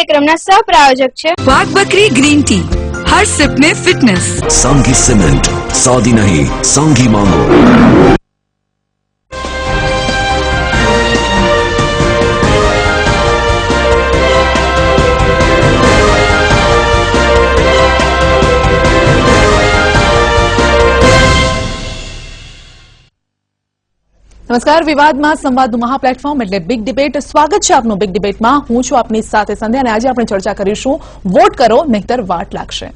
કાર્યક્રમના સહપ્રાયોજક છે વાઘ બકરી ગ્રીન ટી, હર સિપ में फिटनेस। सांगी सीमेंट, सौदी नहीं सांगी मांगो। નમસ્કાર, વિવાદમાં સંવાદનું મહાપ્લેટફોર્મ એટલે બિગ ડિબેટ. સ્વાગત છે આપનું બિગ ડિબેટમાં. હું છું આપની સાથે સંધ્યા અને આજે આપણે ચર્ચા કરીશું વોટ કરો નહીંતર વાટ લાગશે.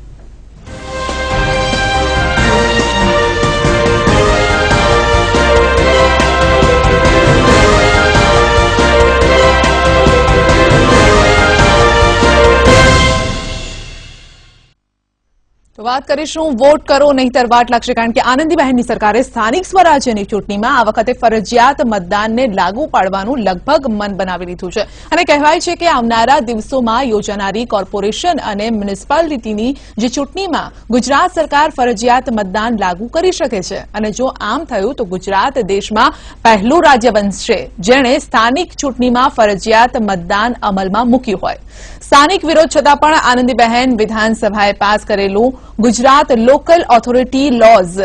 વાત કરીશું વોટ કરો નહીંતર વાટ લાગશે, કારણ કે આનંદીબહેનની સરકારે સ્થાનિક સ્વરાજ્યની ચૂંટણીમાં આ વખતે ફરજિયાત મતદાનને લાગુ પાડવાનું લગભગ મન બનાવી લીધું છે અને કહેવાય છે કે આવનારા દિવસોમાં યોજાનારી કોર્પોરેશન અને મ્યુનિસિપાલિટીની જે ચૂંટણીમાં ગુજરાત સરકાર ફરજિયાત મતદાન લાગુ કરી શકે છે અને જો આમ થયું તો ગુજરાત દેશમાં પહેલું રાજ્ય બનશે જેણે સ્થાનિક ચૂંટણીમાં ફરજિયાત મતદાન અમલમાં મૂક્યું હોય. સ્થાનિક વિરોધ છતાં પણ આનંદીબહેન વિધાનસભાએ પાસ કરેલું Gujarat local authority lose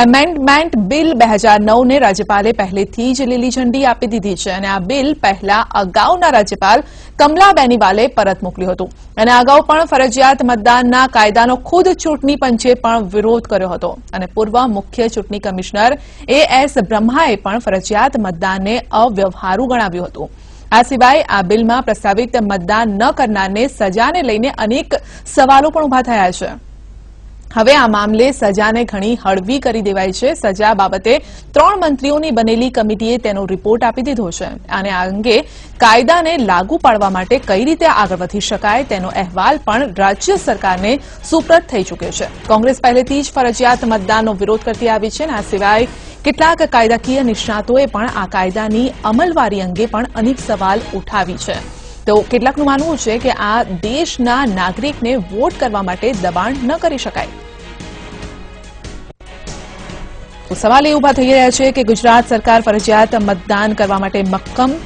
amendment bill 2009 ને રાજ્યપાલે પહેલેથી જ લીલી ઝંડી આપી દીધી છે અને આ બિલ પહેલા અગાઉના રાજ્યપાલ કમલા બેનીવાલે પરત મોકલ્યું હતું અને અગાઉ પણ ફરજિયાત મતદાનના કાયદાનો ખુદ ચૂંટણી પંચે પણ વિરોધ કર્યો હતો અને પૂર્વ મુખ્ય ચૂંટણી કમિશનર AS બ્રહ્માએ પણ ફરજિયાત મતદાનને અવ્યવહારુ ગણાવ્યું હતું. આ સિવાય આ બિલમાં પ્રસ્તાવિત મતદાન ન કરનારને સજાને લઈને અનેક સવાલો પણ ઉભા થયા છે. હવે આ મામલે સજાને ઘણી હળવી કરી દેવાઈ છે. સજા બાબતે 3 મંત્રીઓની બનેલી કમિટીએ તેનો રિપોર્ટ આપી દીધો છે અને આ અંગે કાયદાને લાગુ પાડવા માટે કઈ રીતે આગળ વધી શકાય તેનો અહેવાલ પણ રાજ્ય સરકારને સુપ્રત થઈ ચૂક્યો છે. કોંગ્રેસ પહેલેથી જ ફરજિયાત મતદાનનો વિરોધ કરતી આવી છે અને આ સિવાય કેટલાક કાયદાકીય નિષ્ણાતોએ પણ આ કાયદાની અમલવારી અંગે પણ અનેક સવાલ ઉઠાવી છે. તો કેટલાકનું માનવું છે કે આ દેશના નાગરિકને વોટ કરવા માટે દબાણ ન કરી શકાય. સવાલ એ ઉભા થઈ રહ્યા છે કે ગુજરાત સરકાર ફરજિયાત મતદાન કરવા માટે મક્કમ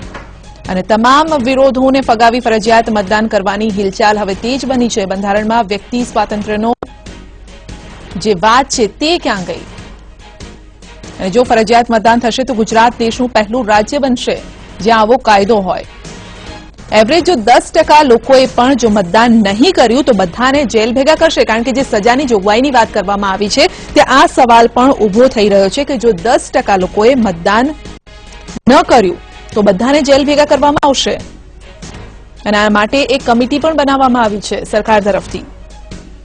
અને તમામ વિરોધોને ફગાવી ફરજિયાત મતદાન કરવાની હિલચાલ હવે તેજ બની છે. બંધારણમાં વ્યક્તિ સ્વાતંત્ર્યનો જે વાત છે તે ક્યાં ગઈ? અને જો ફરજિયાત મતદાન થશે તો ગુજરાત દેશનું પહેલું રાજ્ય બનશે જ્યાં આવો કાયદો હોય. એવરેજ જો 10% લોકોએ પણ જો મતદાન નહીં કર્યું તો બધાને જેલ ભેગા કરશે, કારણ કે જે સજાની જોગવાઈની વાત કરવામાં આવી છે તે આ સવાલ પણ ઉભો થઈ રહ્યો છે કે જો 10% લોકોએ મતદાન ન કર્યું તો બધાને જેલ ભેગા કરવામાં આવશે અને આ માટે એક કમિટી પણ બનાવવામાં આવી છે સરકાર તરફથી.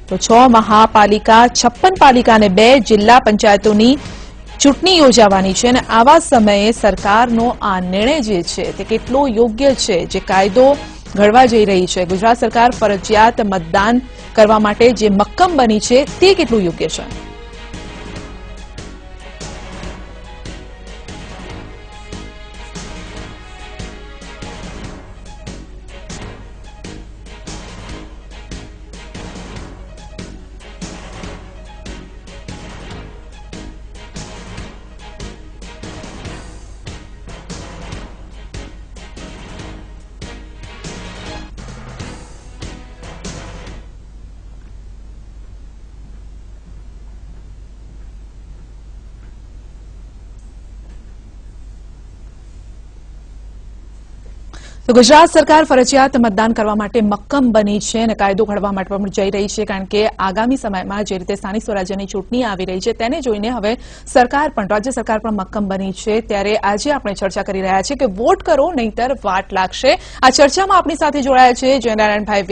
તો 6 મહાપાલિકા, 56 પાલિકા અને 2 જિલ્લા પંચાયતોની ચૂંટણી યોજાવાની છે અને આવા સમયે સરકારનો આ નિર્ણય જે છે તે કેટલો યોગ્ય છે, જે કાયદો ઘડવા જઈ રહી છે ગુજરાત સરકાર ફરજિયાત મતદાન કરવા માટે જે મક્કમ બની છે તે કેટલું યોગ્ય છે? તો ગુજરાત સરકાર ફરજિયાત મતદાન કરવા માટે મક્કમ બની છે અને કાયદો ઘડવા માટે પણ જઈ રહી છે, કારણ કે આગામી સમયમાં જે રીતે સ્થાનિક સ્વરાજ્યની ચૂંટણી આવી રહી છે તેને જોઈને હવે સરકાર પણ, રાજ્ય સરકાર પણ મક્કમ બની છે. ત્યારે આજે આપણે ચર્ચા કરી રહ્યા છીએ કે વોટ કરો નહીંતર વાટ લાગશે. આ ચર્ચામાં આપણી સાથે જોડાયા છે જયનારાયણભાઈ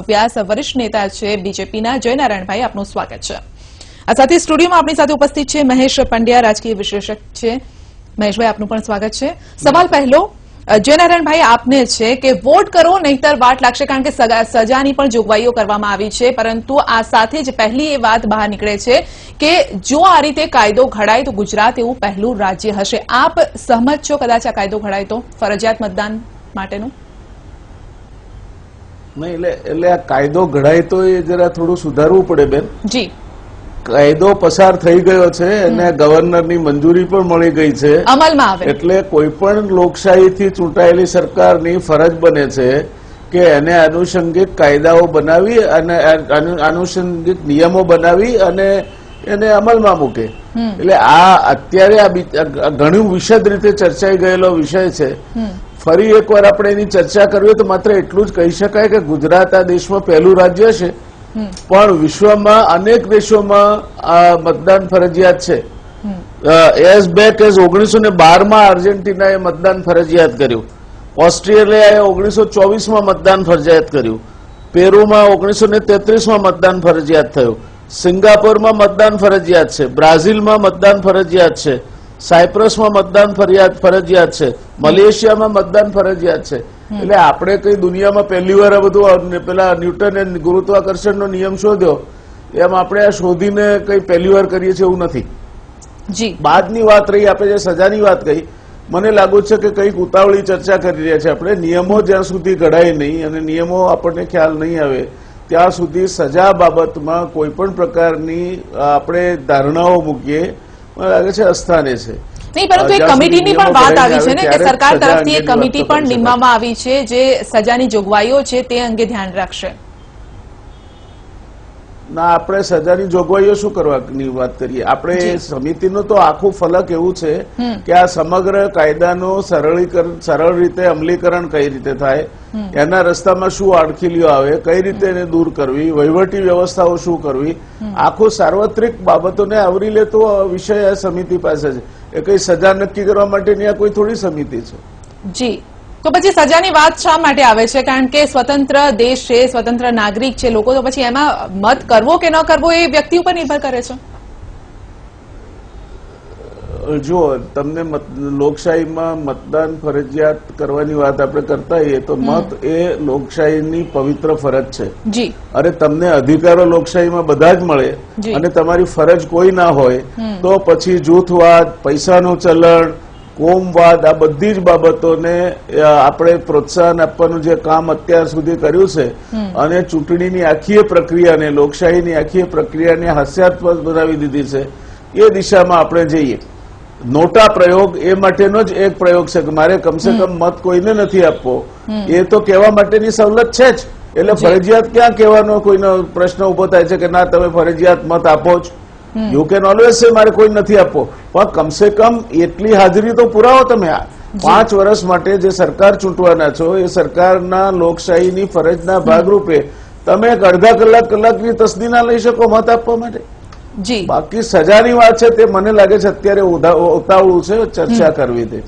વ્યાસ, વરિષ્ઠ નેતા છે બીજેપીના. જયનારાયણભાઈ, આપનું સ્વાગત છે. આ સાથે સ્ટુડિયોમાં આપણી સાથે ઉપસ્થિત છે મહેશ પંડ્યા, રાજકીય વિશ્લેષક છે. મહેશભાઈ, આપનું પણ સ્વાગત છે. સવાલ પહેલો જયનારાયણભાઈ આપને છે કે વોટ કરો નહીંતર વાટ લાગશે, કારણ કે સજાની પણ જોગવાઈઓ કરવામાં આવી છે, પરંતુ આ સાથે જ પહેલી એ વાત બહાર નીકળે છે કે જો આ રીતે કાયદો ઘડાય તો ગુજરાત એવું પહેલું રાજ્ય હશે. આપ સહમત છો કદાચ આ કાયદો ઘડાય તો ફરજિયાત મતદાન માટેનું? નહીં, એટલે આ કાયદો ઘડાય તો એ જરા થોડું સુધારવું પડે બેન. જી, કાયદો પસાર થઈ ગયો છે અને ગવર્નરની મંજૂરી પણ મળી ગઈ છે, અમલમાં આવે. એટલે કોઈ પણ લોકશાહીથી ચૂંટાયેલી સરકારની ફરજ બને છે કે એને આનુષંગિક કાયદાઓ બનાવી અને આનુષંગિક નિયમો બનાવી અને એને અમલમાં મૂકે. એટલે આ અત્યારે આ ઘણું વિશદ રીતે ચર્ચાઈ ગયેલો વિષય છે. ફરી એકવાર આપણે એની ચર્ચા કરવી તો માત્ર એટલું જ કહી શકાય કે ગુજરાત આ દેશમાં પહેલું રાજ્ય છે, પણ વિશ્વમાં અનેક દેશોમાં મતદાન ફરજિયાત છે. એઝ બેક એઝ 1912 અર્જેન્ટિનાએ મતદાન ફરજિયાત કર્યું, ઓસ્ટ્રેલિયાએ 1924 મતદાન ફરજિયાત કર્યું, પેરુમાં 1933 મતદાન ફરજિયાત થયું, સિંગાપોરમાં મતદાન ફરજિયાત છે, બ્રાઝિલમાં મતદાન ફરજિયાત છે, સાયપ્રસમાં મતદાન ફરજિયાત છે, મલેશિયામાં મતદાન ફરજિયાત છે. એટલે આપણે કઈ દુનિયામાં પહેલી વાર આ બધું પેલા ન્યૂટને ગુરુત્વાકર્ષણનો નિયમ શોધ્યો એમ આપણે આ શોધીને કઈ પહેલી વાર કરીએ છીએ એવું નથી. બાદની વાત રહી, આપણે જે સજાની વાત કહી, મને લાગુ છે કે કંઈક ઉતાવળી ચર્ચા કરી રહ્યા છે આપણે. નિયમો જ્યાં સુધી ઘડાય નહીં અને નિયમો આપણને ખ્યાલ નહીં આવે ત્યાં સુધી સજા બાબતમાં કોઈ પણ પ્રકારની આપણે ધારણાઓ મૂકીએ મને લાગે છે અસ્થાને છે. નહીં, પરંતુ એક કમિટીની પણ વાત આવી છે ને કે સરકાર તરફથી એક કમિટી પણ નિમવામાં આવી છે જે સજાની જોગવાઈઓ છે તે અંગે ધ્યાન રાખશે. ના, આપણે સજાની જોગવાઈઓ શું કરવાની વાત કરીએ? આપણે સમિતિનું તો આખું ફલક એવું છે કે આ સમગ્ર કાયદાનું સરળ રીતે અમલીકરણ કઈ રીતે થાય, એના રસ્તામાં શું અડખીલીઓ આવે, કઈ રીતે એને દૂર કરવી, વહીવટી વ્યવસ્થાઓ શું કરવી, આખું સાર્વત્રિક બાબતોને આવરી લેતો વિષય આ સમિતિ પાસે છે. એ કઈ સજા નક્કી કરવા માટેની આ કોઈ થોડી સમિતિ છે. જી, તો પછી સજાની વાત શા માટે આવે છે? કારણ કે સ્વતંત્ર દેશ છે, સ્વતંત્ર નાગરિક છે લોકો, તો પછી એમાં મત કરવો કે ન કરવો એ વ્યક્તિ ઉપર નિર્ભર કરે છે. જો તમને લોકશાહીમાં મતદાન ફરજિયાત કરવાની વાત આપણે કરતા હોઈએ તો મત એ લોકશાહીની પવિત્ર ફરજ છે. જી, અરે તમને અધિકારો લોકશાહીમાં બધા જ મળે અને તમારી ફરજ કોઈ ના હોય તો પછી જૂથવાદ, પૈસાનું ચલણ, કોમવાદ, આ બધી જ બાબતોને આપણે પ્રોત્સાહન આપવાનું જે કામ અત્યાર સુધી કર્યું છે અને ચૂંટણીની આખી પ્રક્રિયાને, લોકશાહીની આખી પ્રક્રિયાને હાસ્યાસ્પદ બનાવી દીધી છે, એ દિશામાં આપણે જઈએ. નોટા પ્રયોગ એ માટેનો જ એક પ્રયોગ છે કે મારે કમસે કમ મત કોઈને નથી આપવો, એ તો કહેવા માટેની સવલત છે જ. એટલે ફરજિયાત ક્યાં કહેવાનો કોઈનો પ્રશ્ન ઉભો થાય છે કે ના તમે ફરજિયાત મત આપો જ. યુ કેન ઓલવેઝ સે મારે કોઈ નથી આપવો, પણ કમસે કમ એટલી હાજરી તો પુરાવો તમે. 5 વર્ષ માટે જે સરકાર ચૂંટવાના છો એ સરકારના લોકશાહીની ફરજના ભાગરૂપે તમે એક અડધા કલાકની તસ્દી ના લઈ શકો મત આપવા માટે. જી, બાકી સજાની વાત છે તે મને લાગે છે અત્યારે ઉતાવળું છે ચર્ચા કરવી તે.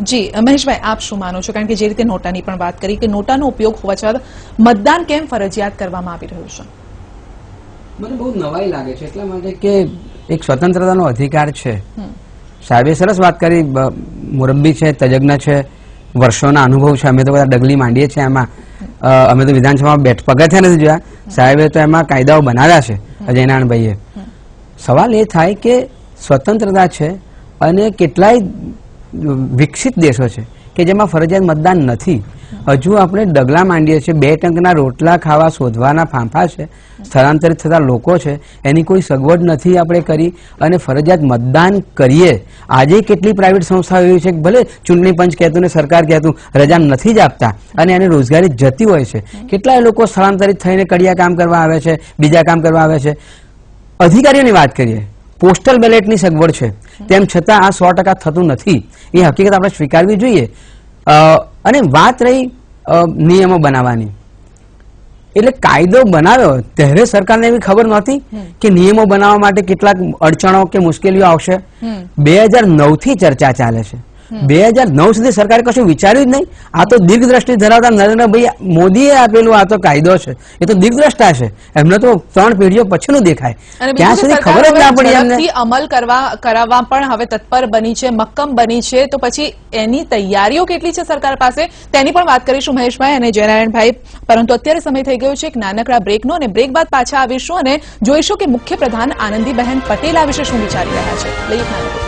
જી, મહેશભાઈ આપ શું માનો છો? કારણ કે જે રીતે નોટાની પણ વાત કરી કે નોટાનો ઉપયોગ હોવા છતાં મતદાન કેમ ફરજિયાત કરવામાં આવી રહ્યું છે? મને બહુ નવાઈ લાગે છે એટલા માટે કે એક સ્વતંત્રતાનો અધિકાર છે. સાહેબે સરસ વાત કરી, મુરબ્બી છે, તજજ્ઞ છે, વર્ષોના અનુભવ છે. અમે તો બધા ડગલી માંડીએ છીએ એમાં. અમે તો વિધાનસભામાં પગથિયા નથી જોયા, સાહેબે તો એમાં કાયદાઓ બનાવ્યા છે અજયનારાયણભાઈએ. સવાલ એ થાય કે સ્વતંત્રતા છે અને કેટલાય વિકસિત દેશો છે કે જેમાં ફરજિયાત મતદાન નથી. હજુ આપણે ડગલા માંડીએ છીએ, 2 ટંકના રોટલા ખાવા શોધવાના ફાંફા છે, સ્થળાંતરિત થતા લોકો છે, એની કોઈ સગવડ નથી આપણે કરી અને ફરજિયાત મતદાન કરીએ. આજે કેટલી પ્રાઇવેટ સંસ્થાઓ એવી છે કે ભલે ચૂંટણી પંચ કહેતું ને સરકાર કહેતું રજા નથી જ આપતા અને એને રોજગારી જતી હોય છે. કેટલાય લોકો સ્થળાંતરિત થઈને કડિયા કામ કરવા આવે છે, બીજા કામ કરવા આવે છે. અધિકારીઓની વાત કરીએ, પોસ્ટલ બેલેટની સગવડ છે, તેમ છતાં આ 100% થતું નથી. એ હકીકત આપણે સ્વીકારવી જોઈએ. અને વાત રહી નિયમો બનાવવાની, એટલે કાયદો બનાવ્યો ત્યારે સરકારને એવી ખબર નહોતી કે નિયમો બનાવવા માટે કેટલાક અડચણો કે મુશ્કેલીઓ આવશે. 2009 થી ચર્ચા ચાલે છે. 2009 સુધી સરકારે કશું વિચાર્યું જ નહીં. આ તો દીર્ઘદ્રષ્ટિ ધરાવતા નરેન્દ્રભાઈ મોદીએ આપેલું આ તો કાયદો છે, એ તો દીર્ઘદ્રષ્ટા છે. એમને તો 3 પેઢીઓ પછીનું દેખાય, ત્યાં સુધી ખબર જ ના પડી એમને. અમલ કરાવવા પણ હવે તત્પર બની છે, મક્કમ બની છે, તો પછી એની તૈયારીઓ કેટલી છે સરકાર પાસે તેની પણ વાત કરીશું મહેશભાઈ અને જયનારાયણભાઈ. પરંતુ અત્યારે સમય થઈ ગયો છે એક નાનકડા બ્રેકનો, અને બ્રેક બાદ પાછા આવીશું અને જોઈશું કે મુખ્યપ્રધાન આનંદીબહેન પટેલ આ વિશે શું વિચારી રહ્યા છે. લઈએ નાનકડું.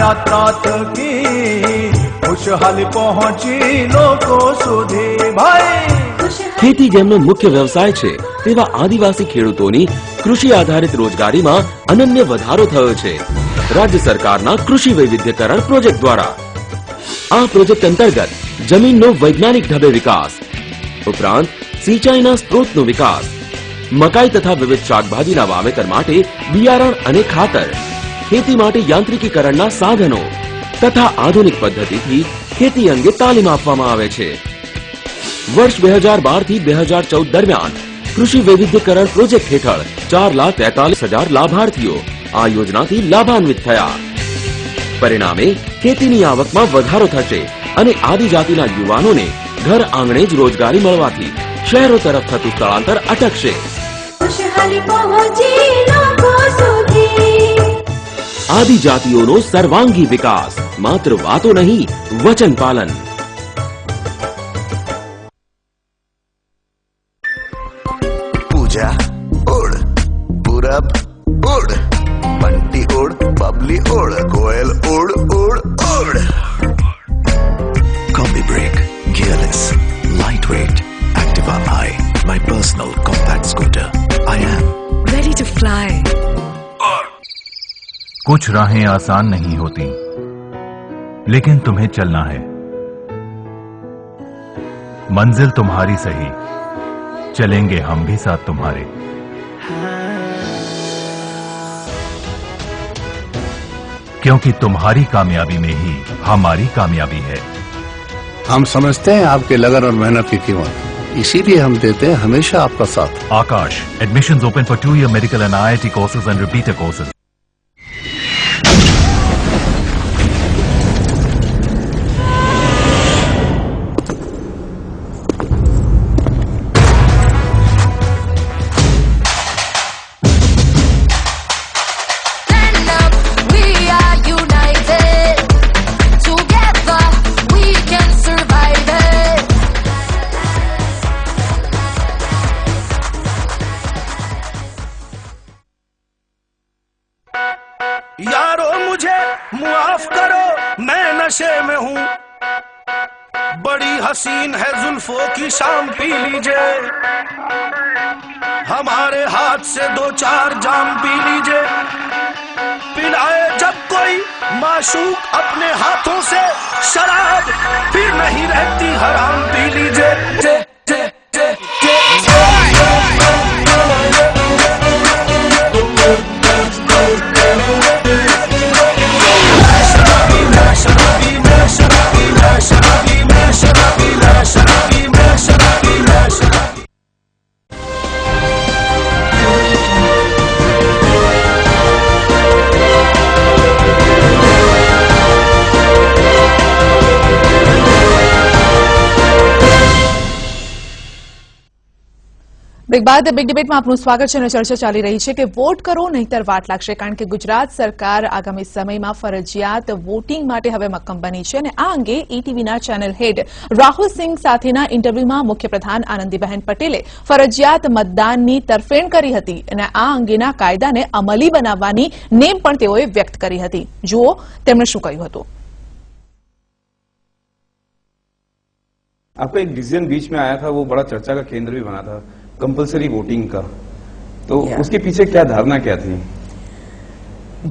यात्रा थकी खुशहाली पहुंची लोगों सुधी भाई खुशहाली ખેતી જેમનો મુખ્ય વ્યવસાય છે તેવા આદિવાસી ખેડૂતોની કૃષિ આધારિત રોજગારીમાં અનન્ય વધારો થયો છે રાજ્ય સરકારના કૃષિ વૈવિધ્યકરણ પ્રોજેક્ટ દ્વારા। આ પ્રોજેક્ટ અંતર્ગત જમીનનો વૈજ્ઞાનિક ઢબે વિકાસ ઉપરાંત સિંચાઈના સ્ત્રોતનો વિકાસ, મકાઈ તથા વિવિધ શાકભાજીના વાવેતર માટે બિયારણ અને ખાતર, ખેતી માટે યાંત્રિકીકરણના સાધનો તથા આધુનિક પદ્ધતિથી ખેતી અંગે તાલીમ આપવામાં આવે છે। વર્ષ 2012 થી 2014 દરમિયાન કૃષિ વૈવિધ્યકરણ પ્રોજેક્ટ હેઠળ 4,43,000 લાભાર્થીઓ આ યોજનાથી લાભાન્વિત થયા। પરિણામે ખેતીની આવકમાં વધારો થશે અને આદિજાતિના યુવાનોને ઘર આંગણે જ રોજગારી મળવાથી શહેરો તરફ થતું સ્થળાંતર અટકશે। આદિજાતિઓનો સર્વાંગી વિકાસ માત્ર વાતો નહીં, વચન પાલન। पूजा उड़, पूरब उड़, बंटी उड़, बबली उड़, कोयल उड़ उड़ उड़। Combi brake, gearless, lightweight, Activa I, my personal compact scooter. I am ready to fly. कुछ राहें आसान नहीं होती, लेकिन तुम्हें चलना है। मंजिल तुम्हारी सही, चलेंगे हम भी साथ तुम्हारे। क्योंकि तुम्हारी कामयाबी में ही हमारी कामयाबी है। हम समझते हैं आपके लगन और मेहनत की कीमत, इसीलिए हम देते हैं हमेशा आपका साथ। आकाश, admissions open for 2-year medical and IIT courses and repeater courses. यारो मुझे मुआफ करो, मैं नशे में हूँ। बड़ी हसीन है जुल्फों की शाम, पी लीजिए। हमारे हाथ से 2-4 जाम पी लीजिए। पिलाए जब कोई माशूक अपने हाथों से शराब, फिर नहीं रहती हराम, पी लीजिए। બ્રેક બાદ બિગ ડિબેટમાં આપનું સ્વાગત છે અને ચર્ચા ચાલી રહી છે કે વોટ કરો નહીંતર વાટ લાગશે, કારણ કે ગુજરાત સરકાર આગામી સમયમાં ફરજિયાત વોટિંગ માટે હવે મક્કમ બની છે અને આ અંગે ઈટીવીના ચેનલ હેડ રાહુલ સિંહ સાથેના ઇન્ટરવ્યુમાં મુખ્યપ્રધાન આનંદીબહેન પટેલે ફરજિયાત મતદાનની તરફેણ કરી હતી અને આ અંગેના કાયદાને અમલી બનાવવાની નેમ પણ તેઓએ વ્યક્ત કરી હતી। જુઓ તેમણે શું કહ્યું હતું। आपका एक डिसीजन बीच में आया था, वो बड़ा चर्चा का केंद्र भी बना था, कंपलसरी वोटिंग का। तो उसके पीछे क्या धारणा क्या थी?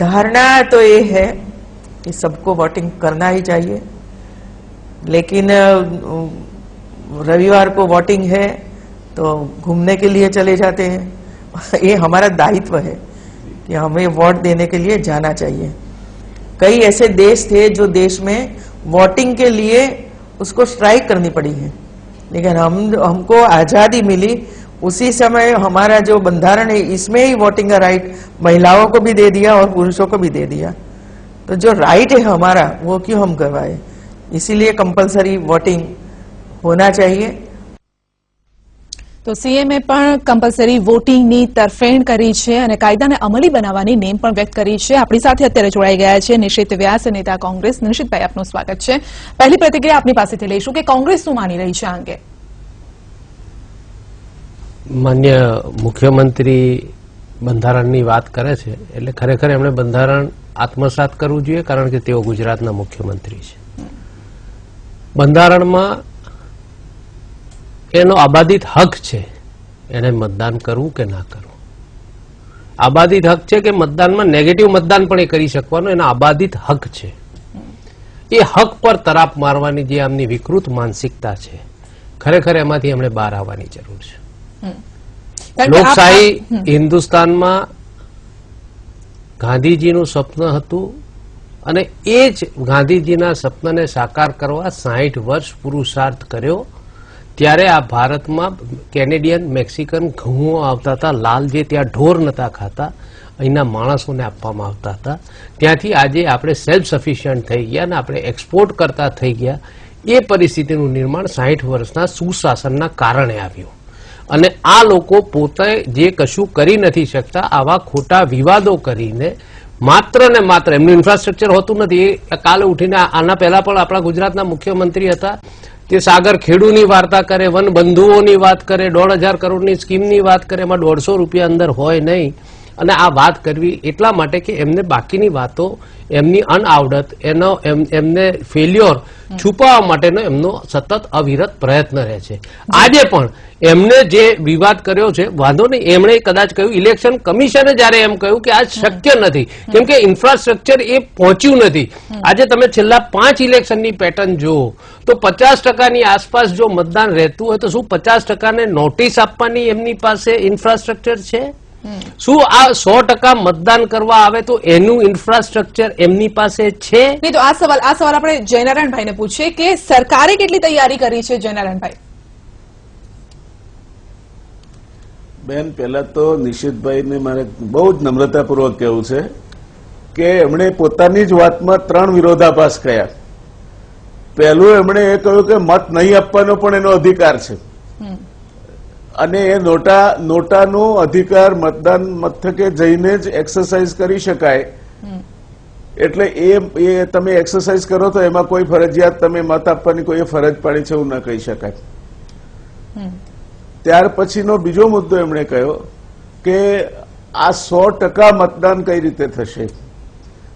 धारणा तो ये है कि सबको वोटिंग करना ही चाहिए, लेकिन रविवार को वोटिंग है तो घूमने के लिए चले जाते हैं। ये हमारा दायित्व है कि हमें वोट देने के लिए जाना चाहिए। कई ऐसे देश थे जो देश में वोटिंग के लिए उसको स्ट्राइक करनी पड़ी है, लेकिन हमको आजादी मिली उसी समय हमारा जो बंधारण है इसमें ही वोटिंग का राइट महिलाओं को भी दे दिया और पुरुषों को भी दे दिया। तो जो राइट है हमारा वो क्यों हम गवाए, इसीलिए कंपलसरी वोटिंग होना चाहिए। તો સીએમએ પણ કમ્પલસરી વોટિંગની તરફેણ કરી છે અને કાયદાને અમલી બનાવવાની નેમ પણ વ્યક્ત કરી છે। આપણી સાથે અત્યારે જોડાઈ ગયા છે નિશિત વ્યાસ, નેતા કોંગ્રેસ। નિશિતભાઈ, આપનું સ્વાગત છે। પહેલી પ્રતિક્રિયા આપની પાસેથી લઈશું કે કોંગ્રેસ શું માની રહી છે આ અંગે। માન્ય મુખ્યમંત્રી બંધારણની વાત કરે છે એટલે ખરેખર એમણે બંધારણ આત્મસાત કરવું જોઈએ, કારણ કે તેઓ ગુજરાતના મુખ્યમંત્રી છે। બંધારણમાં એનો આબાદિત હક છે એને મતદાન કરવું કે ના કરવું. આબાદિત હક છે કે મતદાનમાં નેગેટિવ મતદાન પણ એ કરી શકવાનું, એનો આબાદિત હક છે. એ હક પર તરાપ મારવાની જે આમની વિકૃત માનસિકતા છે, ખરેખર એમાંથી એમણે બહાર આવવાની જરૂર છે. લોકશાહી હિન્દુસ્તાનમાં ગાંધીજીનું સ્વપ્ન હતું અને એ જ ગાંધીજીના સ્વપ્નને સાકાર કરવા 60 વર્ષ પુરુષાર્થ કર્યો. ત્યારે આ ભારતમાં કેનેડિયન મેક્સિકન ઘઉં આવતા હતા, લાલ જે ત્યાં ઢોર નતા ખાતા, અહીંના માણસોને આપવામાં આવતા હતા. ત્યાંથી આજે આપણે સેલ્ફ સફિશિયન્ટ થઈ ગયા અને આપણે એક્સપોર્ટ કરતા થઈ ગયા. એ પરિસ્થિતિનું નિર્માણ 60 વર્ષના સુશાસનના કારણે આવ્યું. અને આ લોકો પોતે જે કશું કરી નથી શકતા, આવા ખોટા વિવાદો કરીને માત્ર ને માત્ર એમનું ઇન્ફ્રાસ્ટ્રક્ચર હોતું નથી. એ કાલે ઉઠીને આના પહેલા પણ આપણા ગુજરાતના મુખ્યમંત્રી હતા, તે સાગર ખેડૂની વાર્તા કરે, વન બંધુઓની વાત કરે, 1,500 કરોડની સ્કીમની વાત કરે, એમાં 150 રૂપિયા અંદર હોય નહીં. અને આ વાત કરવી એટલા માટે કે એમને બાકીની વાતો, એમની અનઆવડત, એમને ફેલ્યોર છુપાવવા માટેનો એમનો સતત અવિરત પ્રયત્ન રહે છે. આજે પણ એમને જે વિવાદ કર્યો છે, વાંધો નહીં, એમણે કદાચ કહ્યું, ઇલેક્શન કમિશને જયારે એમ કહ્યું કે આ શક્ય નથી કેમ કે ઇન્ફ્રાસ્ટ્રક્ચર એ પહોંચ્યું નથી. આજે તમે છેલ્લા 5 ઇલેક્શનની પેટર્ન જુઓ તો 50% આસપાસ જો મતદાન રહેતું હોય તો શું 50%ને નોટિસ આપવાની એમની પાસે ઇન્ફ્રાસ્ટ્રક્ચર છે? શું આ 100% મતદાન કરવા આવે તો એનું ઇન્ફ્રાસ્ટ્રક્ચર એમની પાસે છે? નહીં તો આ સવાલ આપણે જયનારાયણભાઈને પૂછીએ કે સરકારે કેટલી તૈયારી કરી છે. જયનારાયણભાઈ. બેન, પહેલા તો નિશિતભાઈને મારે બહુ જ નમ્રતાપૂર્વક કહેવું છે કે એમણે પોતાની જ વાતમાં 3 વિરોધાભાસ કર્યા. પહેલું એમણે એ કહ્યું કે મત નહીં આપવાનો પણ એનો અધિકાર છે અને એ નોટાનો અધિકાર મતદાન મથકે જઈને જ એક્સરસાઇઝ કરી શકાય. એટલે એ તમે એક્સરસાઇઝ કરો તો એમાં કોઈ ફરજિયાત તમે મત આપવાની કોઈ ફરજ પાડી છે એવું ન કહી શકાય. ત્યાર પછીનો બીજો મુદ્દો એમણે કહ્યો કે આ 100% મતદાન કઈ રીતે થશે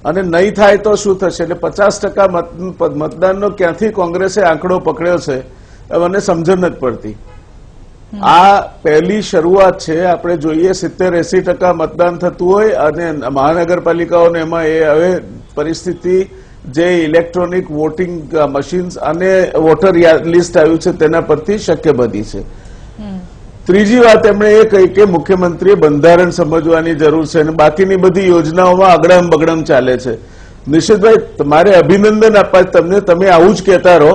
અને નહીં થાય તો શું થશે. એટલે 50% મતદાનનો ક્યાંથી કોંગ્રેસે આંકડો પકડ્યો છે મને સમજણ નથી પડતી. આ પહેલી શરૂઆત છે. આપણે જોઈએ 70-80% મતદાન થતું હોય અને મહાનગરપાલિકાઓને એમાં એ હવે પરિસ્થિતિ જે ઇલેક્ટ્રોનિક વોટિંગ મશીન્સ અને વોટર લિસ્ટ આવ્યું છે તેના પરથી શક્ય બની છે. ત્રીજી વાત એમણે એ કહી કે મુખ્યમંત્રીએ બંધારણ સમજવાની જરૂર છે અને બાકીની બધી યોજનાઓમાં અગડમ બગડમ ચાલે છે. નિશિતભાઈ, તમારે અભિનંદન આપવા, તમે આવું જ કહેતા રહો,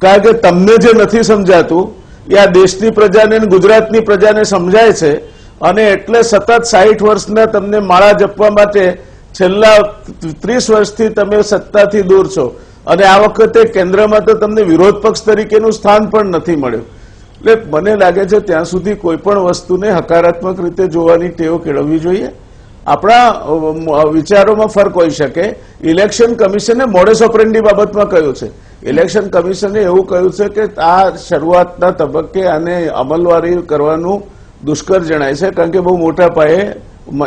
કારણ કે તમને જે નથી સમજાતું એ આ દેશની પ્રજાને ગુજરાતની પ્રજાને સમજાય છે અને એટલે સતત 60 વર્ષના તમને માળા જપવા માટે છેલ્લા 30 વર્ષથી તમે સત્તાથી દૂર છો અને આ વખતે કેન્દ્રમાં તો તમને વિરોધ પક્ષ તરીકેનું સ્થાન પણ નથી મળ્યું. એટલે મને લાગે છે ત્યાં સુધી કોઈ પણ વસ્તુને હકારાત્મક રીતે જોવાની ટેવ કેળવવી જોઈએ. આપણા વિચારોમાં ફરક હોઈ શકે. ઇલેક્શન કમિશને મોડેસ ઓપરેન્ડી બાબતમાં કહ્યું છે. ઇલેક્શન કમિશને એવું કહ્યું છે કે આ શરૂઆતના તબક્કે આને અમલવારી કરવાનું દુષ્કર જણાય છે, કારણ કે બહુ મોટા પાયે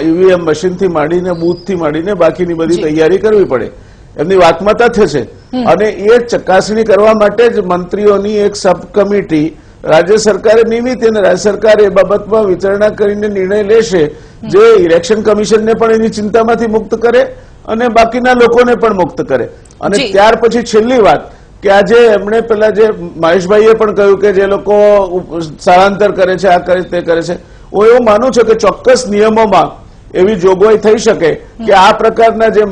ઈવીએમ મશીનથી માંડીને બૂથથી માંડીને બાકીની બધી તૈયારી કરવી પડે. એમની વાતમાં તથ્ય છે અને એ ચકાસણી કરવા માટે જ મંત્રીઓની એક સબ કમિટી રાજ્ય સરકારે નિમિત્ત અને રાજ્ય સરકાર એ બાબતમાં વિચારણા કરીને નિર્ણય લેશે જે ઇલેક્શન કમિશનને પણ એની ચિંતામાંથી મુક્ત કરે અને બાકીના લોકોને પણ મુક્ત કરે. અને ત્યાર પછી છેલ્લી વાત કે આજે એમણે પેલા જે મહેશભાઈએ પણ કહ્યું કે જે લોકો સ્થળાંતર કરે છે, આ કરે તે કરે છે, હું એવું માનું છું કે ચોક્કસ નિયમોમાં એવી જોગવાઈ થઈ શકે કે આ પ્રકારના જે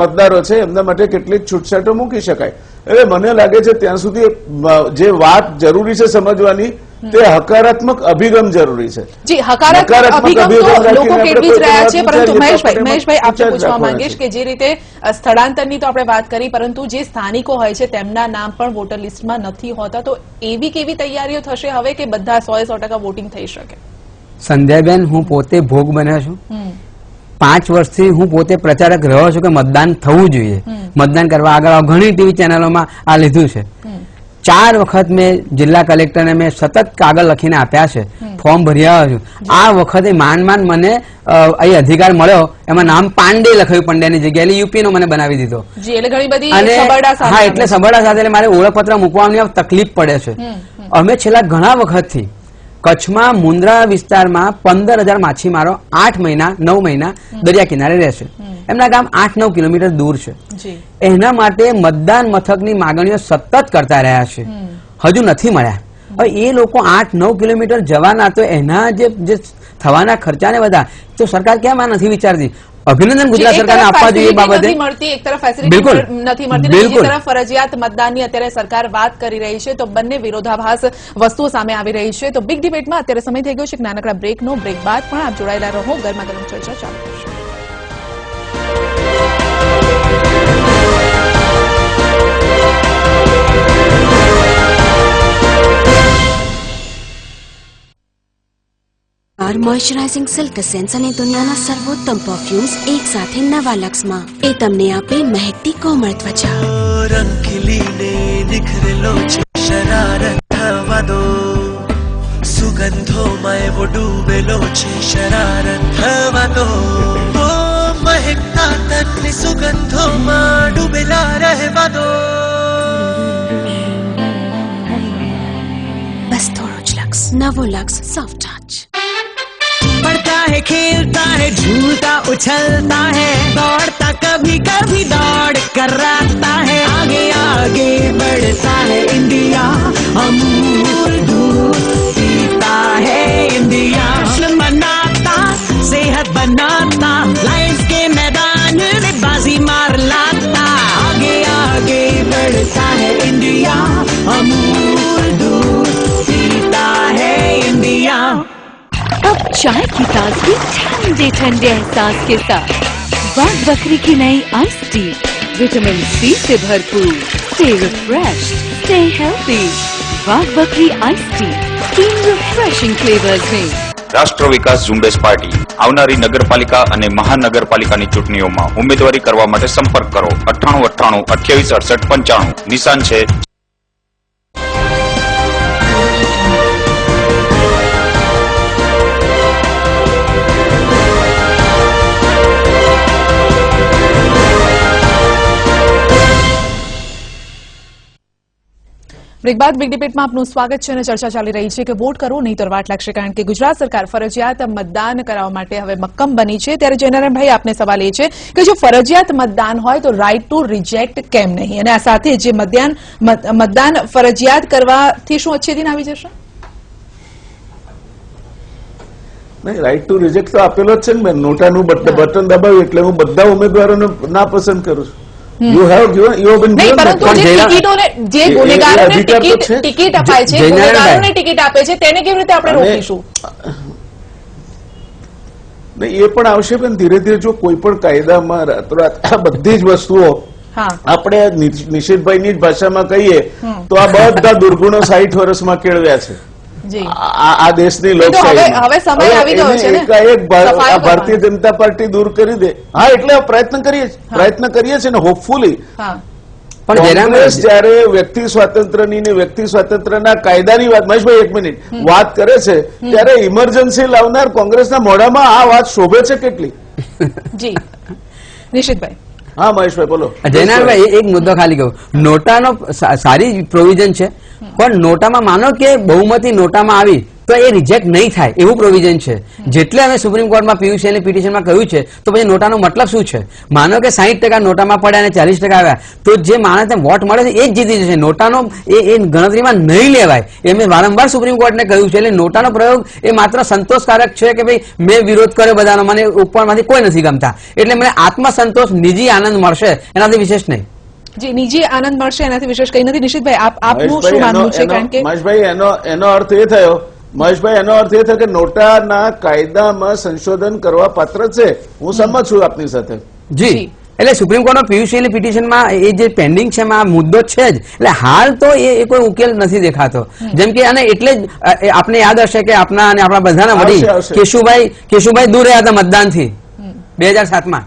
મતદારો છે એમના માટે કેટલીક છૂટછાટો મૂકી શકાય. એટલે મને લાગે છે ત્યાં સુધી જે વાત જરૂરી છે સમજવાની તે હકારાત્મક અભિગમ જરૂરી છે. જી, હકારાત્મક અભિગમ તો લોકો કેળવી જ રહ્યા છે, પરંતુ મહેશભાઈ આપને પૂછવા માંગીશ કે જે રીતે સ્થળાંતરની તો આપણે વાત કરી, પરંતુ જે સ્થાનિકો હોય છે તેમના નામ પણ વોટર લિસ્ટમાં નથી હોતા, તો એવી કેવી તૈયારીઓ થશે હવે કે બધા 100% વોટિંગ થઈ શકે? સંધ્યાબેન, હું પોતે ભોગ બન્યો છું. 5 વર્ષથી હું પોતે પ્રચારક રહ્યો છું કે મતદાન થવું જોઈએ. મતદાન કરવા આગળ ઘણી ટીવી ચેનલોમાં આ લીધું છે. 4 વખત મેં જિલ્લા કલેક્ટરને મેં સતત કાગળ લખીને આપ્યા છે, ફોર્મ ભરી આવ્યો છું. આ વખતે માંડ મને અહીં અધિકાર મળ્યો, એમાં નામ પાંડે લખાયું, પંડ્યાની જગ્યાએ, એટલે યુપી નો મને બનાવી દીધો. અને હા, એટલે સબરડા સાથે મારે ઓળખપત્ર મૂકવાની તકલીફ પડે છે. અમે છેલ્લા ઘણા વખતથી કચ્છમાં મુન્દ્રા વિસ્તારમાં 15,000 માછીમારો 8 મહિના 9 મહિના દરિયા કિનારે રહેશે. એમના ગામ 8-9 કિલોમીટર દૂર છે. એના માટે મતદાન મથકની માંગણીઓ સતત કરતા રહ્યા છે, હજુ નથી મળ્યા. હવે એ લોકો 8-9 કિલોમીટર જવાના, તો એના જે થવાના ખર્ચાને બધા તો સરકાર કેમ આ નથી વિચારતી? અભિનંદન ગુજરાત સરકારને આપવા જોઈએ બાબતે. એક તરફ ફેસિલિટી નથી મળતી, બીજી તરફ ફરજિયાત મતદાનની અત્યારે સરકાર વાત કરી રહી છે, તો બંને વિરોધાભાસ વસ્તુઓ સામે આવી રહી છે. તો બિગ ડિબેટમાં અત્યારે સમય થઈ ગયો છે એક નાનકડા બ્રેકનો. બ્રેક બાદ પણ આપ જોડાયેલા રહો, ગરમા ગરમ ચર્ચા ચાલુ રહેશે. મોઇશ્ચરાઇઝિંગ સિલ્ક એસેન્સ અને દુનિયાના સર્વોત્તમ પરફ્યુમ્સ એક સાથે નવા લક્સમાં. એ તમને આપે મહેકતી કોમળ ત્વચા. રંગીલીને નિખરેલો છે શરારત થવા દો, સુગંધોમાં એવો ડૂબેલો છે શરારત થવા દો. ઓ મહેકતા તકની સુગંધોમાં ડૂબેલા રહેવા દો. બસ થોડો જ લક્સ. નવો લક્સ સોફ્ટ ટચ. बढ़ता है, खेलता है, झूलता उछलता है, दौड़ता कभी कभी दौड़ कर आता है, आगे आगे बढ़ता है इंडिया, अमूल दूध पीता है इंडिया. जश्न मनाता, सेहत बनाता, लाइफ के मैदान में बाजी मार लाता, आगे आगे बढ़ता है इंडिया, अमूल दूध पीता है इंडिया. अब चाय की ताजगी ठंडे ठंडे एहसास के साथ वाघ बकरी की नई आइस टी, विटामिन सी से भरपूर. Stay refreshed, stay healthy. Wagh Bakri ice T 3 refreshing flavours में. રાષ્ટ્ર વિકાસ ઝુંબેશ પાર્ટી આવનારી નગરપાલિકા અને મહાનગરપાલિકાની ચૂંટણીઓમાં ઉમેદવારી કરવા માટે સંપર્ક કરો 9898 28 68 95. નિશાન છે બ્રેક બાદ બિગ ડિબેટમાં આપનું સ્વાગત છે અને ચર્ચા ચાલી રહી છે કે વોટ કરો નહીંતર વાટ લાગશે, કારણ કે ગુજરાત સરકાર ફરજિયાત મતદાન કરાવવા માટે હવે મક્કમ બની છે. ત્યારે જયનારાયણભાઈ, આપને સવાલ એ છે કે જો ફરજિયાત મતદાન હોય તો રાઇટ ટુ રિજેક્ટ કેમ નહીં, અને આ સાથે જે મતદાન ફરજિયાત કરવાથી શું અચ્છેદીન આવી જશે? નહીં, રાઇટ ટુ રિજેક્ટ તો આપેલો જ છે ને. નોટાનું બટન દબાવ્યું એટલે હું બધા ઉમેદવારોને ના પસંદ કરું છું. You have given, you have been given that. પરંતુ જે ટિકિટોને, જે ગુનેગારોને ટિકિટ અપાય છે, ગુનેગારોને ટિકિટ આપે છે, તેને કેવી રીતે આપણે રોકીશું? નહીં, એ પણ આવશે, પણ ધીરે ધીરે જો કોઈ પણ કાયદામાં રાતોરાત આ બધી જ વસ્તુઓ આપણે નિશિતભાઈની જ ભાષામાં કહીએ તો આ બધા દુર્ગુણો 60 વર્ષમાં કેળવ્યા છે આ દેશની લોકશાહી. હવે સમય આવી ગયો છે ને, ભારતીય જનતા પાર્ટી દૂર કરી દે. હા, એટલે પ્રયત્ન કરીએ છીએ ને, હોપફુલી. કોંગ્રેસ જયારે વ્યક્તિ સ્વાતંત્ર્યની ને વ્યક્તિ સ્વાતંત્ર્યના કાયદાની વાત, મહેશભાઈ 1 મિનિટ, વાત કરે છે ત્યારે ઇમરજન્સી લાવનાર કોંગ્રેસના મોઢામાં આ વાત શોભે છે કેટલી? જી નિશિતભાઈ. હા મહેશભાઈ બોલો. જયનારાયણભાઈ, એક મુદ્દો ખાલી કહું. નોટાનો સારી પ્રોવિઝન છે, પણ નોટામાં માનો કે બહુમતી નોટામાં આવી તો એ રિજેક્ટ નહીં થાય એવું પ્રોવિઝન છે. જેટલે અમે સુપ્રીમ કોર્ટમાં પીયુસી અને પિટિશનમાં કહ્યું છે, તો પછી નોટાનો મતલબ શું છે? માનો કે 60% નોટામાં પડ્યા અને 40% આવ્યા, તો જે માણસને વોટ મળે છે એ જ જીતી જશે. નોટાનો એ ગણતરીમાં નહીં લેવાય. એ મેં વારંવાર સુપ્રીમ કોર્ટને કહ્યું છે. એટલે નોટાનો પ્રયોગ એ માત્ર સંતોષકારક છે કે ભાઈ મેં વિરોધ કર્યો બધાનો, મને ઉપરમાંથી કોઈ નથી ગમતા, એટલે મને આત્મસંતોષ, નિજી આનંદ મળશે, એનાથી વિશેષ નહીં. જી, નિજી આનંદ મળશે, એનાથી વિશેષ કંઈ નથી. નિશિતભાઈ, આપનું શું માનવું છે? કારણ કે મહેશભાઈ, એનો અર્થ એ થયો કે નોટાના કાયદામાં સંશોધન કરવા પાત્ર છે. હું સંમત છું આપની સાથે. જી, એટલે સુપ્રીમ કોર્ટમાં પીયુસી અને પિટિશનમાં એ જે પેન્ડિંગ છે આ મુદ્દો છે જ. એટલે હાલ તો એ કોઈ ઉકેલ નથી દેખાતો. જેમ કે અને એટલે જ આપને યાદ હશે કે આપના અને આપણા બધાના વડીલ કેશુભાઈ દૂર રહ્યા હતા મતદાનથી 2007માં.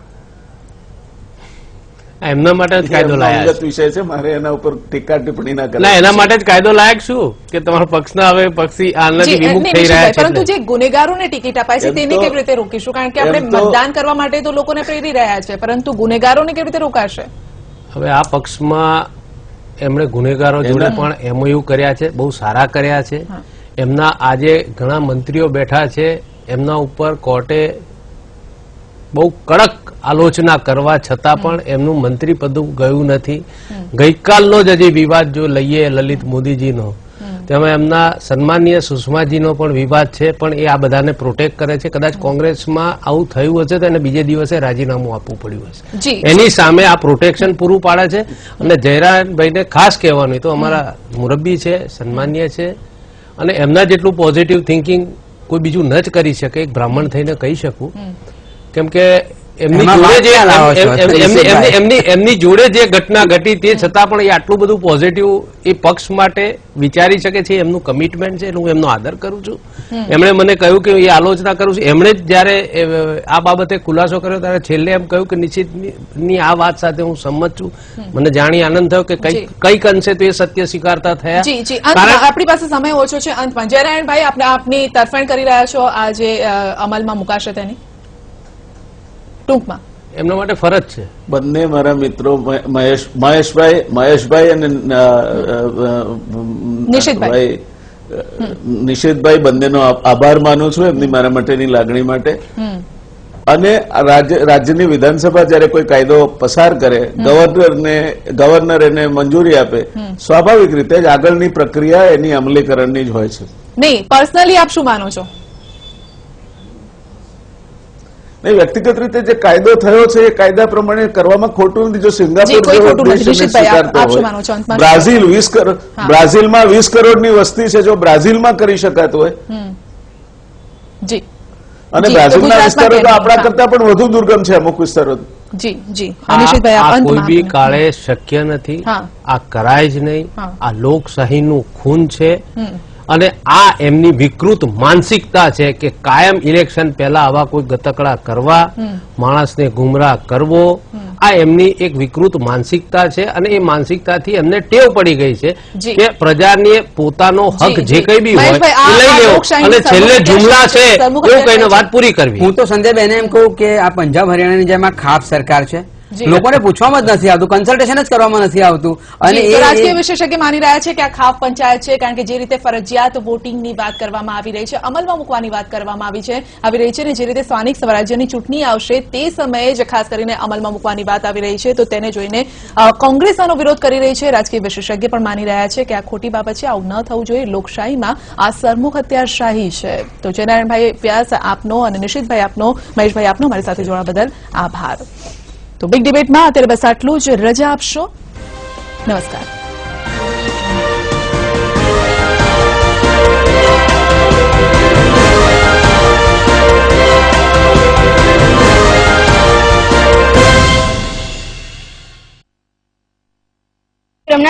એમના માટે જ કાયદો લાયક વિષય છે, મારે એના ઉપર ટીકા ટિપ્પણી ના કરવી. એના માટે જ કાયદો લાયક શું કે તમારા પક્ષના હવે પક્ષી આનાથી વિમુખ થઈ રહ્યા છે. પરંતુ જે ગુનેગારોને ટિકિટ અપાય છે તેને કેવી રીતે રોકીશું? કારણ કે આપણે મતદાન કરવા માટે તો લોકોને પ્રેરી રહ્યા છે, પરંતુ ગુનેગારોને કેવી રીતે રોકાશે? હવે આ પક્ષમાં એમણે ગુનેગારો જોડે પણ એમઓયુ કર્યા છે, બહુ સારા કર્યા છે. એમના આજે ઘણા મંત્રીઓ બેઠા છે, એમના ઉપર કોર્ટે બહુ કડક આલોચના કરવા છતાં પણ એમનું મંત્રી પદ ગયું નથી. ગઈકાલનો જ હજી વિવાદ જો લઈએ લલિત મોદીજીનો, તેમાં એમના સન્માનીય સુષ્માજીનો પણ વિવાદ છે, પણ એ આ બધાને પ્રોટેક્ટ કરે છે. કદાચ કોંગ્રેસમાં આવું થયું હશે તો એને બીજે દિવસે રાજીનામું આપવું પડ્યું હશે. એની સામે આ પ્રોટેક્શન પૂરું પાડે છે. અને જયરામભાઈને ખાસ કહેવાનું તો અમારા મુરબ્બી છે, સન્માનીય છે, અને એમના જેટલું પોઝિટિવ થિંકિંગ કોઈ બીજું ન જ કરી શકે, એક બ્રાહ્મણ થઈને કહી શકું. કેમ કે એમની જોડે જે ઘટના ઘટી તે છતાં પણ એ આટલું બધું પોઝિટિવ એ પક્ષ માટે વિચારી શકે છે. એમનું કમિટમેન્ટ છે, હું એમનો આદર કરું છું. એમણે મને કહ્યું કે એ આલોચના કરું છું. એમણે જ જયારે આ બાબતે ખુલાસો કર્યો ત્યારે છેલ્લે એમ કહ્યું કે નિશ્ચિતની આ વાત સાથે હું સંમત છું. મને જાણી આનંદ થયો કે કઈક અંશે તો એ સત્ય સ્વીકારતા થયા. આપણી પાસે સમય ઓછો છે. અંતમાં જયરાયણભાઈ, આપની તરફેણ કરી રહ્યા છો આજે અમલમાં મુકાશે તેની ટૂંકમાં એમના માટે ફરજ છે. બંને મારા મિત્રો મહેશભાઈ અને નિશિતભાઈ બંનેનો આભાર માનું છું એમની મારા માટેની લાગણી માટે. અને રાજ્યની વિધાનસભા જયારે કોઈ કાયદો પસાર કરે, ગવર્નર એને મંજૂરી આપે, સ્વાભાવિક રીતે જ આગળની પ્રક્રિયા એની અમલીકરણની જ હોય છે. નહીં, પર્સનલી આપ શું માનો છો? નહીં, વ્યક્તિગત રીતે જે કાયદો થયો છે એ કાયદા પ્રમાણે કરવામાં ખોટું નથી. જો સિંગાપુર બ્રાઝિલમાં 20 કરોડની વસ્તી છે, જો બ્રાઝિલમાં કરી શકાતું હોય અને બ્રાઝિલના વિસ્તારો તો આપણા કરતા પણ વધુ દુર્ગમ છે અમુક વિસ્તારો. કોઈ બી કાળે શક્ય નથી, આ કરાય જ નહીં. આ લોકશાહીનું ખૂન છે. અને આ એમની વિકૃત માનસિકતા છે કે કાયમ ઇલેક્શન પહેલા આવા કોઈ ગતકડા કરવા, માણસને ગુમરાહ કરવો, આ એમની એક વિકૃત માનસિકતા છે. અને એ માનસિકતાથી એમને ટેવ પડી ગઈ છે કે પ્રજાને પોતાનો હક જે કઈ બી હોય એ લઈ લેવો અને છેલ્લે જુમલા છે એવું કહીને વાત પૂરી કરવી. હું તો સંજયભાઈને એમ કહું કે આ પંજાબ હરિયાણાની જેમ આ ખાપ સરકાર છે, લોકોને પૂછવામાં જ નથી આવતું, કન્સલ્ટેશન જ કરવામાં નથી આવતું. અને રાજકીય વિશેષજ્ઞ માની રહ્યા છે કે આ ખાપ પંચાયત છે, કારણ કે જે રીતે ફરજિયાત વોટિંગની વાત કરવામાં આવી રહી છે, અમલમાં મૂકવાની વાત કરવામાં આવી રહી છે, અને જે રીતે સ્થાનિક સ્વરાજ્યની ચૂંટણી આવશે તે સમયે જ ખાસ કરીને અમલમાં મૂકવાની વાત આવી રહી છે, તો તેને જોઈને કોંગ્રેસ આનો વિરોધ કરી રહી છે. રાજકીય વિશેષજ્ઞ પણ માની રહ્યા છે કે આ ખોટી બાબત છે, આવું ન થવું જોઈએ. લોકશાહીમાં આ સરમુખ હત્યાશાહી છે. તો જયનારાયણભાઈ વ્યાસ આપનો અને નિશિતભાઈ આપનો, મહેશભાઈ આપનો મારી સાથે જોડવા બદલ આભાર. તો બિગ ડિબેટમાં અત્યારે બસ આટલું જ. રજા આપશો. નમસ્કાર.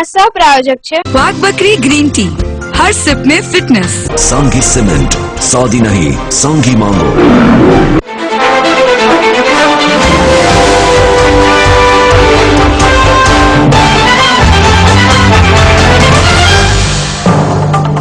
સહ પ્રાયોજક છે वाघ बकरी ग्रीन टी, हर सिप में फिटनेस. सांगी सीमेंट, सौदी नहीं, सांगी मांगो.